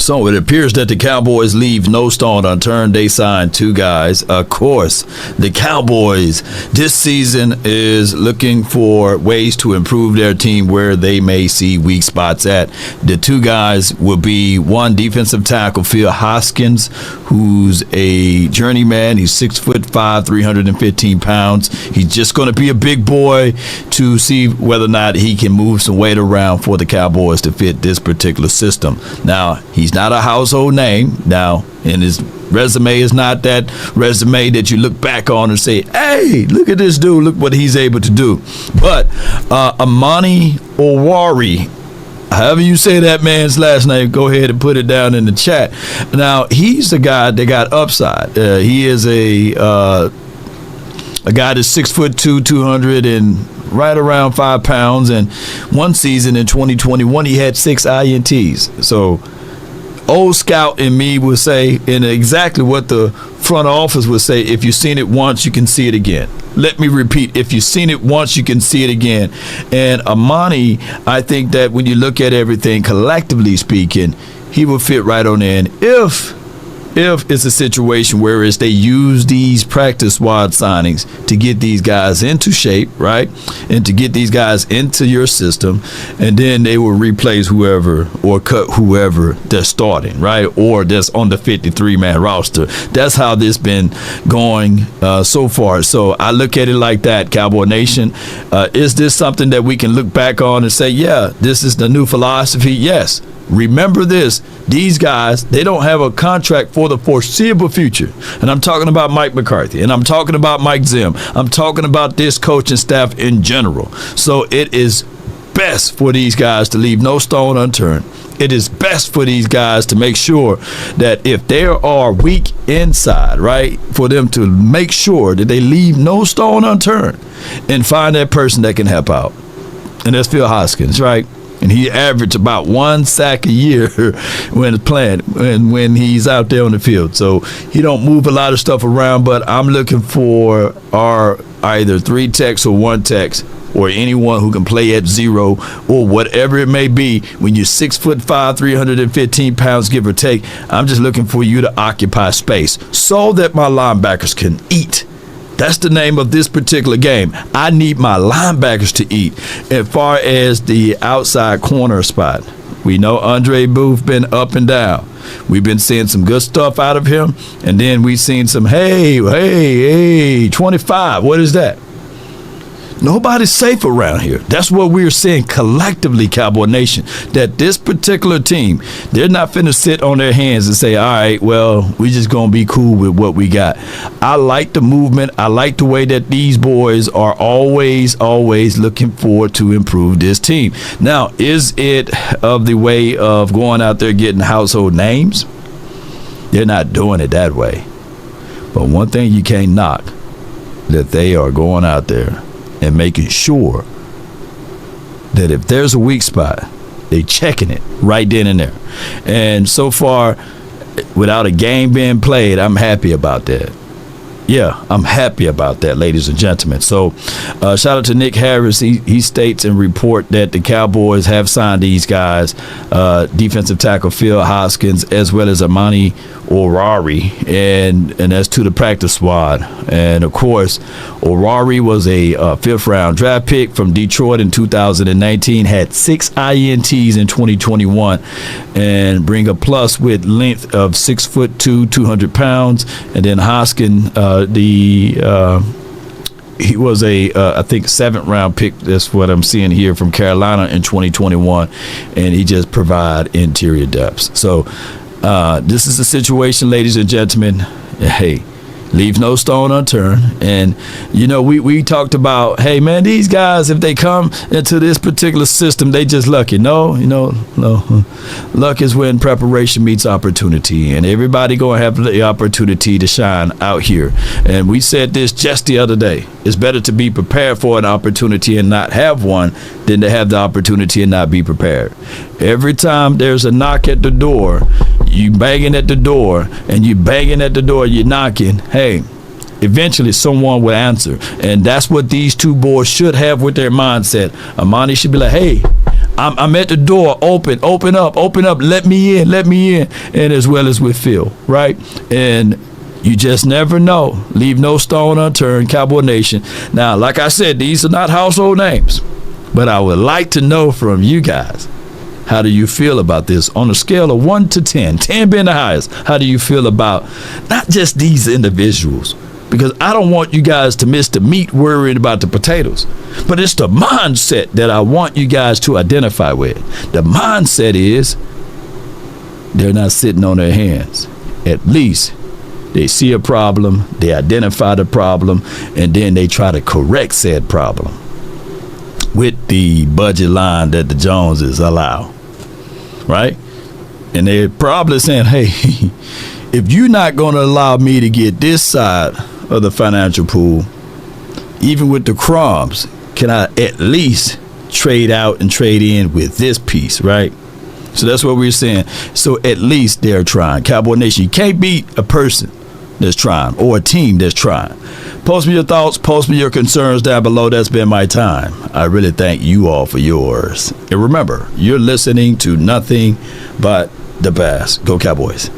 So it appears that the Cowboys leave no stone unturned. They signed two guys. Of course, the Cowboys this season is looking for ways to improve their team where they may see weak spots at. The two guys will be one defensive tackle, Phil Hoskins, who's a journeyman. He's 6'5", 315 pounds. He's just going to be a big boy to see whether or not he can move some weight around for the Cowboys to fit this particular system. Now, he's not a household name now, and his resume is not that resume that you look back on and say, hey, look at this dude, look what he's able to do. But Amani Owari, however you say that man's last name, go ahead and put it down in the chat. Now, he's the guy that got upside. He is a guy that's 6'2", 200 and right around 5 pounds. And one season in 2021, he had 6 INTs. So old scout in me would say, and exactly what the front office would say, if you've seen it once, you can see it again. Let me repeat, if you've seen it once, you can see it again. And Amani, I think that when you look at everything collectively speaking, he will fit right on in if it's a situation where they use these practice squad signings to get these guys into shape, right, and to get these guys into your system, and then they will replace whoever or cut whoever they're starting, right, or that's on the 53-man roster. That's how this been going so far. So I look at it like that, Cowboy Nation. Is this something that we can look back on and say, yeah, this is the new philosophy? Yes. Remember this, these guys, they don't have a contract for the foreseeable future. And I'm talking about Mike McCarthy, and I'm talking about Mike Zim. I'm talking about this coaching staff in general. So it is best for these guys to leave no stone unturned. It is best for these guys to make sure that if they are weak inside, right, for them to make sure that they leave no stone unturned and find that person that can help out. And that's Phil Hoskins, right? And he averaged about 1 sack a year when playing and when he's out there on the field. So he don't move a lot of stuff around, but I'm looking for our either 3 techs or 1 techs or anyone who can play at 0 or whatever it may be. When you're 6'5", 315 pounds, give or take, I'm just looking for you to occupy space so that my linebackers can eat. That's the name of this particular game. I need my linebackers to eat. As far as the outside corner spot, we know Andre Booth been up and down. We've been seeing some good stuff out of him, and then we've seen some, hey, 25. What is that? Nobody's safe around here. That's what we're seeing collectively, Cowboy Nation, that this particular team, they're not finna sit on their hands and say, all right, well, we just going to be cool with what we got. I like the movement. I like the way that these boys are always looking forward to improve this team. Now, is it of the way of going out there getting household names? They're not doing it that way. But one thing you can't knock, that they are going out there and making sure that if there's a weak spot, they checking it right then and there. And so far, without a game being played, I'm happy about that. Yeah, I'm happy about that, ladies and gentlemen. So shout out to Nick Harris. He states and report that the Cowboys have signed these guys, defensive tackle Phil Hoskins, as well as Amani Owari, and that's to the practice squad. And, of course, Owari was a 5th-round draft pick from Detroit in 2019, had 6 INTs in 2021, and bring a plus with length of 6'2", 200 pounds. And then Hoskins, he was a I think 7th-round pick. That's what I'm seeing here from Carolina in 2021, and he just provide interior depth. So this is the situation, ladies and gentlemen. Hey, leave no stone unturned. And, you know, we talked about, hey, man, these guys, if they come into this particular system, they just lucky. No. Luck is when preparation meets opportunity, and everybody going to have the opportunity to shine out here. And we said this just the other day. It's better to be prepared for an opportunity and not have one than to have the opportunity and not be prepared. Every time there's a knock at the door, you banging at the door, and you banging at the door, you're knocking, hey, eventually someone will answer. And that's what these two boys should have with their mindset. Amani should be like, hey, I'm at the door. Open up, let me in, and as well as with Phil, right? And you just never know. Leave no stone unturned, Cowboy Nation. Now, like I said, these are not household names, but I would like to know from you guys, how do you feel about this on a scale of 1 to 10, 10 being the highest? How do you feel about not just these individuals? Because I don't want you guys to miss the meat worrying about the potatoes. But it's the mindset that I want you guys to identify with. The mindset is they're not sitting on their hands. At least they see a problem, they identify the problem, and then they try to correct said problem with the budget line that the Joneses allow. Right? And they're probably saying, hey, if you're not going to allow me to get this side of the financial pool, even with the crumbs, can I at least trade out and trade in with this piece, right? So that's what we're saying. So at least they're trying. Cowboy Nation, you can't beat a person that's trying or a team that's trying. Post me your thoughts, post me your concerns down below. That's been my time. I really thank you all for yours. And remember, you're listening to nothing but the best. Go Cowboys.